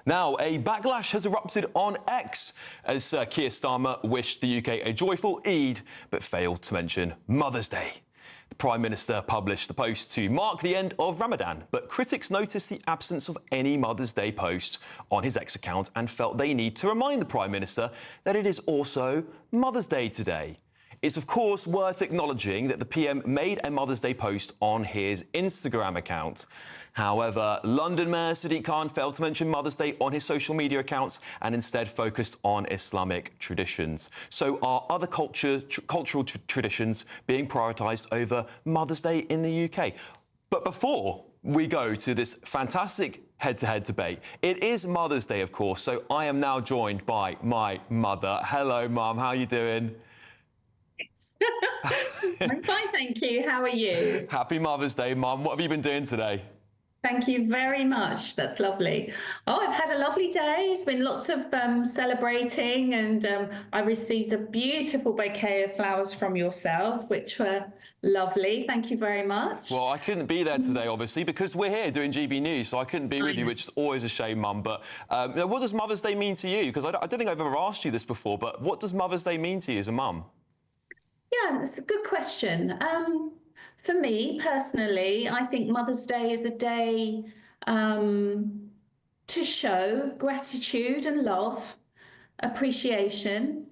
Now, a backlash has erupted on X as Keir Starmer wished the UK a joyful Eid, but failed to mention Mother's Day. The Prime Minister published the post to mark the end of Ramadan, but critics noticed the absence of any Mother's Day post on his X account and felt they need to remind the Prime Minister that it is also Mother's Day today. It's of course worth acknowledging that the PM made a Mother's Day post on his Instagram account. However, London Mayor Sadiq Khan failed to mention Mother's Day on his social media accounts and instead focused on Islamic traditions. So are other cultural traditions being prioritised over Mother's Day in the UK? But before we go to this fantastic head-to-head debate, it is Mother's Day, of course, so I am now joined by my mother. Hello, Mum, how are you doing? I'm fine, thank you. How are you? Happy Mother's Day, Mum. What have you been doing today? Thank you very much. That's lovely. Oh, I've had a lovely day. It's been lots of celebrating, and I received a beautiful bouquet of flowers from yourself, which were lovely. Thank you very much. Well, I couldn't be there today, obviously, because we're here doing GB News, so I couldn't be with you, which is always a shame, Mum. But what does Mother's Day mean to you? Because I don't think I've ever asked you this before, but what does Mother's Day mean to you as a mum? Yeah, that's a good question. For me, personally, I think Mother's Day is a day to show gratitude and love, appreciation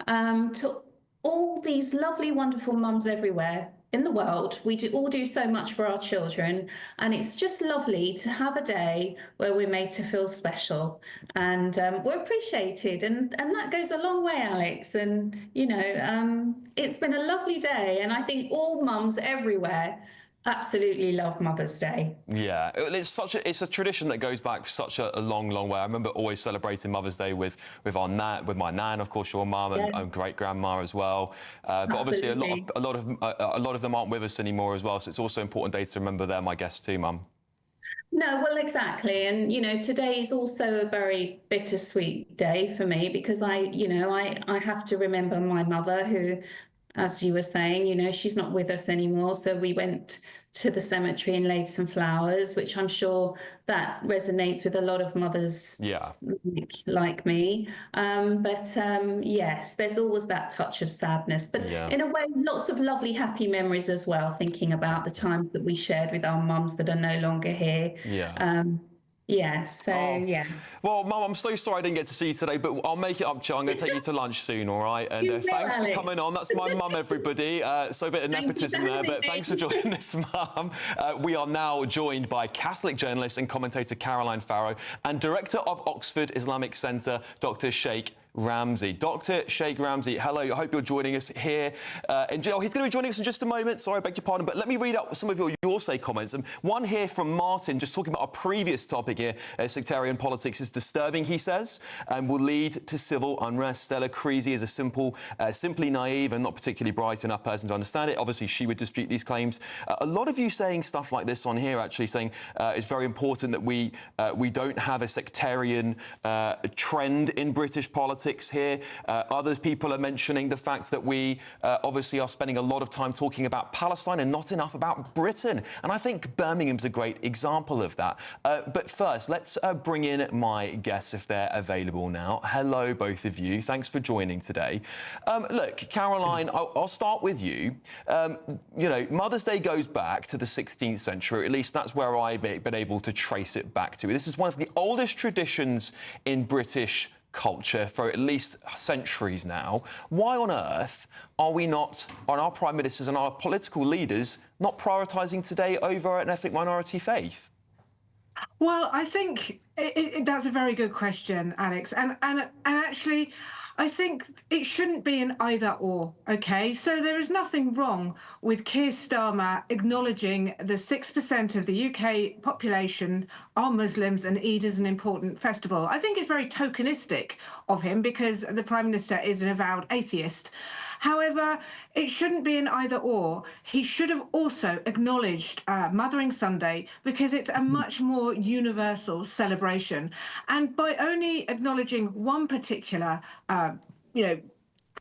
to all these lovely, wonderful mums everywhere in the world. We all do so much for our children, and it's just lovely to have a day where we're made to feel special and we're appreciated, and that goes a long way, Alex. And you know, it's been a lovely day, and I think all mums everywhere absolutely love Mother's Day. Yeah, it's a tradition that goes back such a long way. I remember always celebrating Mother's Day with my nan, of course, your mum, and Yes. great grandma as well. But obviously, a lot of them aren't with us anymore as well. So it's also an important day to remember them, I guess, too, Mum. No, well, exactly. And, you know, today is also a very bittersweet day for me because I have to remember my mother who, as you were saying, you know, she's not with us anymore. So we went to the cemetery and laid some flowers, which I'm sure that resonates with a lot of mothers like me. Yes, there's always that touch of sadness, but in a way, lots of lovely, happy memories as well, thinking about the times that we shared with our mums that are no longer here. Yeah. Well, Mum, I'm so sorry I didn't get to see you today, but I'll make it up to you. I'm going to take you to lunch soon, all right? And thanks for coming on. That's my mum, everybody. So a bit of nepotism there, but thanks for joining us, Mum. We are now joined by Catholic journalist and commentator Caroline Farrow and director of Oxford Islamic Centre, Dr. Sheikh Ramsey. Dr. Sheikh Ramsey, hello. I hope you're joining us here. He's going to be joining us in just a moment. Sorry, I beg your pardon. But let me read out some of your say comments. And one here from Martin, just talking about our previous topic here. Sectarian politics is disturbing, he says, and will lead to civil unrest. Stella Creasy is a simply naive and not particularly bright enough person to understand it. Obviously, she would dispute these claims. A lot of you saying stuff like this on here, actually, saying it's very important that we don't have a sectarian trend in British politics here. Other people are mentioning the fact that we obviously are spending a lot of time talking about Palestine and not enough about Britain. And I think Birmingham's a great example of that. But first, let's bring in my guests if they're available now. Hello, both of you. Thanks for joining today. Look, Caroline, I'll start with you. You know, Mother's Day goes back to the 16th century. At least that's where I've been able to trace it back to. This is one of the oldest traditions in British culture for at least centuries now. Why on earth are our prime ministers and our political leaders not prioritising today over an ethnic minority faith? Well, I think that's a very good question, Alex. And actually, I think it shouldn't be an either or, OK? So there is nothing wrong with Keir Starmer acknowledging the 6% of the UK population are Muslims and Eid is an important festival. I think it's very tokenistic of him because the Prime Minister is an avowed atheist. However, it shouldn't be an either or. He should have also acknowledged Mothering Sunday because it's a much more universal celebration. And by only acknowledging one particular,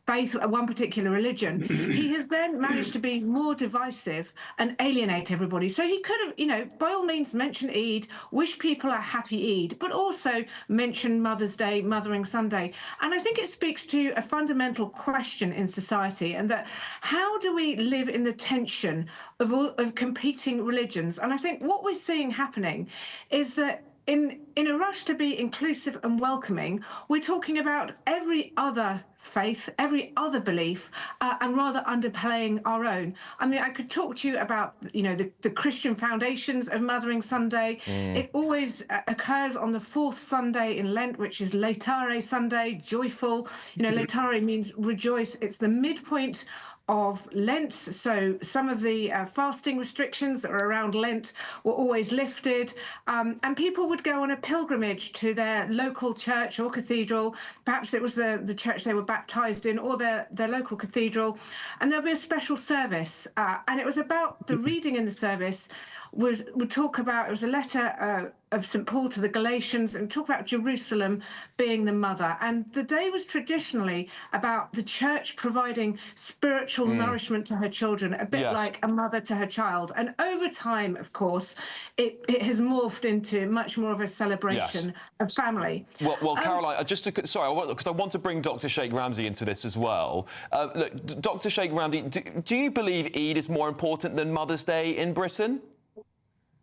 faith, one particular religion, he has then managed to be more divisive and alienate everybody. So he could have, by all means, mention Eid, wish people a happy Eid, but also mention Mother's Day, Mothering Sunday. And I think it speaks to a fundamental question in society, and that how do we live in the tension of competing religions? And I think what we're seeing happening is that in a rush to be inclusive and welcoming, we're talking about every other faith, every other belief, and rather underplaying our own. I mean, I could talk to you about, the Christian foundations of Mothering Sunday. It always occurs on the fourth Sunday in Lent, which is Laetare Sunday, joyful. Laetare means rejoice. It's the midpoint of Lent, so some of the fasting restrictions that were around Lent were always lifted, and people would go on a pilgrimage to their local church or cathedral. Perhaps it was the church they were baptized in, or their local cathedral, and there'll be a special service, and it was about the reading in the service would talk about, it was a letter of St. Paul to the Galatians, and talk about Jerusalem being the mother. And the day was traditionally about the church providing spiritual nourishment to her children, a bit like a mother to her child. And over time, of course, it has morphed into much more of a celebration of family. Well, Caroline, because I want to bring Dr. Sheikh Ramzi into this as well. Look, Dr. Sheikh Ramzi, do you believe Eid is more important than Mother's Day in Britain?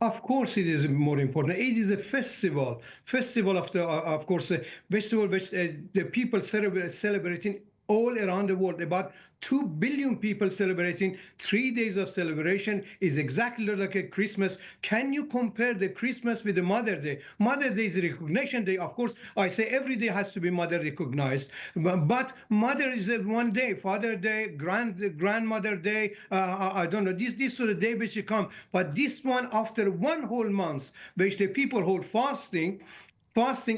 Of course, it is more important. Eid is a festival of the, of course, a festival which the people celebrating all around the world. About 2 billion people celebrating 3 days of celebration is exactly like a Christmas. Can you compare the Christmas with the Mother Day? Mother Day is a recognition day. Of course, I say every day has to be mother recognized, but Mother is one day. Father Day, Grandmother Day, I don't know, this sort of day which you come. But this one, after one whole month, which the people hold fasting,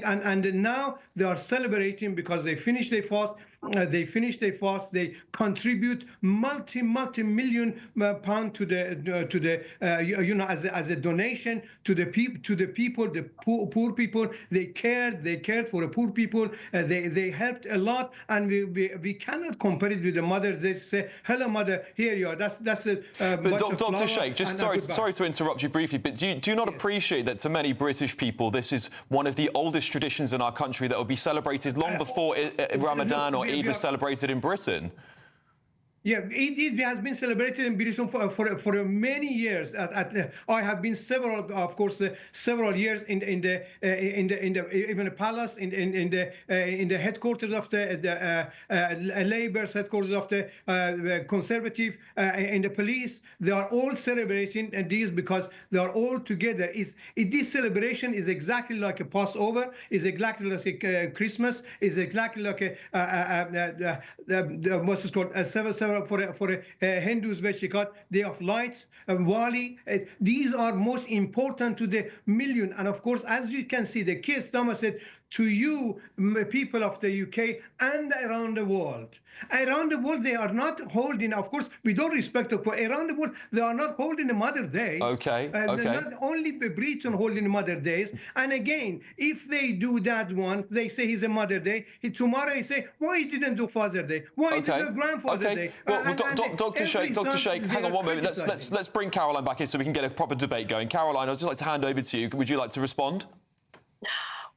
and now they are celebrating because they finish their fast. They contribute multi-million pound to the as a donation to the people, the poor people. They cared for the poor people. They helped a lot, and we cannot compare it with the mothers. They say, "Hello, mother, here you are." That's a. But Dr. Sheikh, just sorry to interrupt you briefly, but do you not appreciate that to many British people this is one of the oldest traditions in our country that will be celebrated long before Ramadan or Eid was celebrated in Britain? Yeah, Eid has been celebrated in Britain for many years. I have been several years in the even a palace in the headquarters of the Labour's headquarters of the Conservative, in the police. They are all celebrating these because they are all together. This celebration is exactly like a Passover, is exactly like a Christmas, is exactly like what's it called, for Hindus, Veshikat, Day of Lights, Wali. These are most important to the million. And of course, as you can see, the Keir Starmer said, to you, people of the UK and around the world. Around the world, they are not holding, of course, we don't respect the poor. Around the world, they are not holding the Mother Days. Okay. Not only Britain holding the Mother Days. And again, if they do that one, they say he's a Mother Day. Tomorrow they say, why you didn't do Father Day? Why you didn't do Grandfather Day? Well, Dr. Sheikh, hang on one moment. Let's bring Caroline back in so we can get a proper debate going. Caroline, I'd just like to hand over to you. Would you like to respond?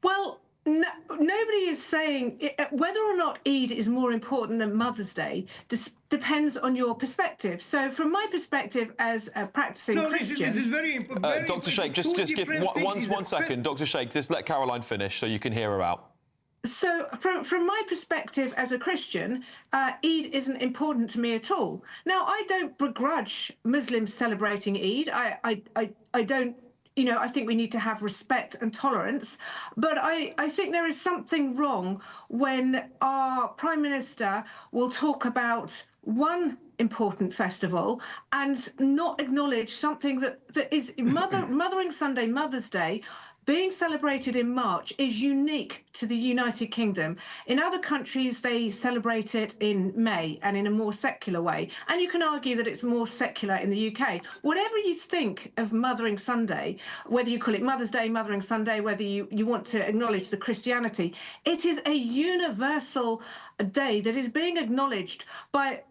Well, nobody is saying whether or not Eid is more important than Mother's Day. Depends on your perspective. So, from my perspective as a practicing Christian, this is very important. Dr. Sheikh, just give one second. Dr. Sheikh, just let Caroline finish so you can hear her out. So, from my perspective as a Christian, Eid isn't important to me at all. Now, I don't begrudge Muslims celebrating Eid. I don't. I think we need to have respect and tolerance. But I think there is something wrong when our Prime Minister will talk about one important festival and not acknowledge something that is Mothering Sunday, Mother's Day, being celebrated in March is unique to the United Kingdom. In other countries, they celebrate it in May and in a more secular way. And you can argue that it's more secular in the UK. Whatever you think of Mothering Sunday, whether you call it Mother's Day, Mothering Sunday, whether you want to acknowledge the Christianity, it is a universal day that is being acknowledged by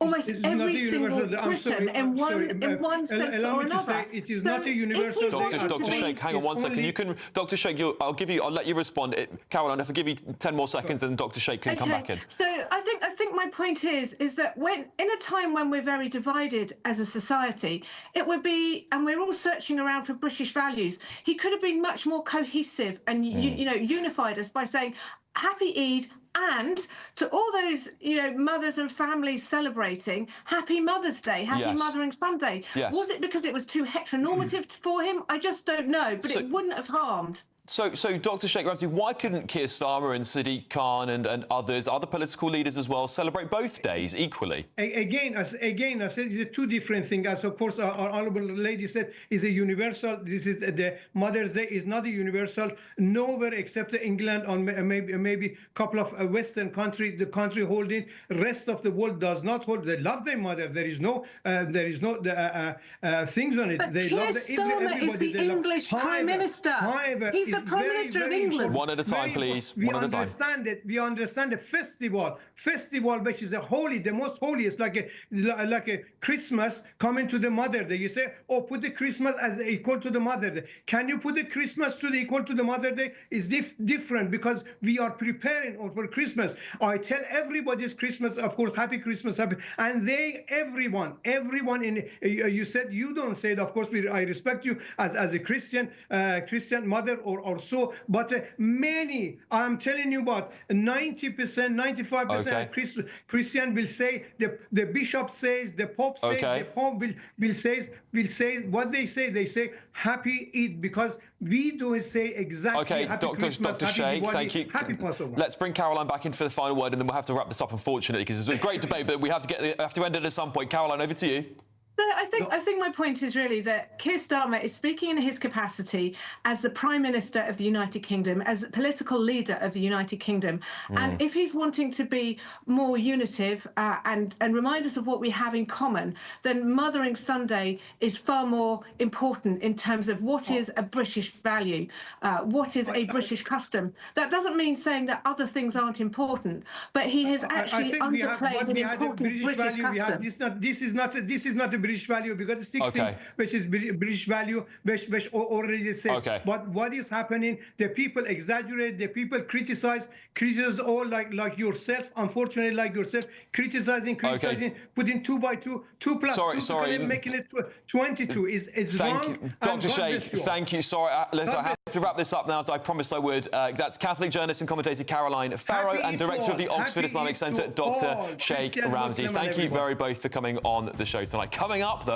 almost every single Briton in one sense or another. It is not a universal day. Dr. Sheikh, hang on one second. Dr. Sheikh, I'll let you respond. Caroline, if I give you 10 more seconds, then Dr. Sheikh can come back in. So I think my point is that when in a time when we're very divided as a society, it would be, and we're all searching around for British values. He could have been much more cohesive and unified us by saying Happy Eid. And to all those, mothers and families celebrating, Happy Mother's Day, Happy Mothering Sunday. Yes. Was it because it was too heteronormative for him? I just don't know, but it wouldn't have harmed. So Dr. Sheikh Ramsey, why couldn't Keir Starmer and Sadiq Khan and others, other political leaders as well, celebrate both days equally? Again, I said it's two different things. As of course, our honourable lady said, is a universal. This is the Mother's Day is not a universal nowhere except England or maybe a couple of Western countries. The country holding, rest of the world does not hold. They love their mother. There is no things on it. But they Keir love Starmer is the English Prime Minister. However, he's the Prime Minister of England. One at a time, please. We understand it. We understand the festival which is the most holiest, like a Christmas coming to the Mother Day. You say, oh, put the Christmas as equal to the Mother Day. Can you put the Christmas to the equal to the Mother Day? It's different because we are preparing for Christmas. I tell everybody's Christmas, of course, happy Christmas, happy, and everyone in you said you don't say it. Of course, I respect you as a Christian mother or so, but many, I'm telling you about 90%, 95% Christian will say, the bishop says, the Pope says, the Pope will say what they say. They say Happy Eid because we don't say exactly Happy Christmas, Dr. Sheikh, Diwali, thank you. Happy Passover. Let's bring Caroline back in for the final word, and then we'll have to wrap this up, unfortunately, because it's a great debate, but we have to end it at some point. Caroline, over to you. I think my point is really that Keir Starmer is speaking in his capacity as the Prime Minister of the United Kingdom, as the political leader of the United Kingdom. And if he's wanting to be more unitive and remind us of what we have in common, then Mothering Sunday is far more important in terms of what is a British value, what is a British custom. That doesn't mean saying that other things aren't important, but he has actually underplayed an important British custom. This is not a British value because the six things which is British value which already said. But what is happening? The people exaggerate. The people criticize all like yourself. Unfortunately, like yourself, criticizing, putting 2 by 2, 2 plus 2, making it 22 is wrong. Dr. Sheikh, thank you. Sorry, listen, I have to wrap this up now, as I promised I would. That's Catholic journalist and commentator Caroline Farrow and director of the Oxford Islamic Centre, Dr. Sheikh Ramsey. Thank you both for coming on the show tonight. Coming up, though.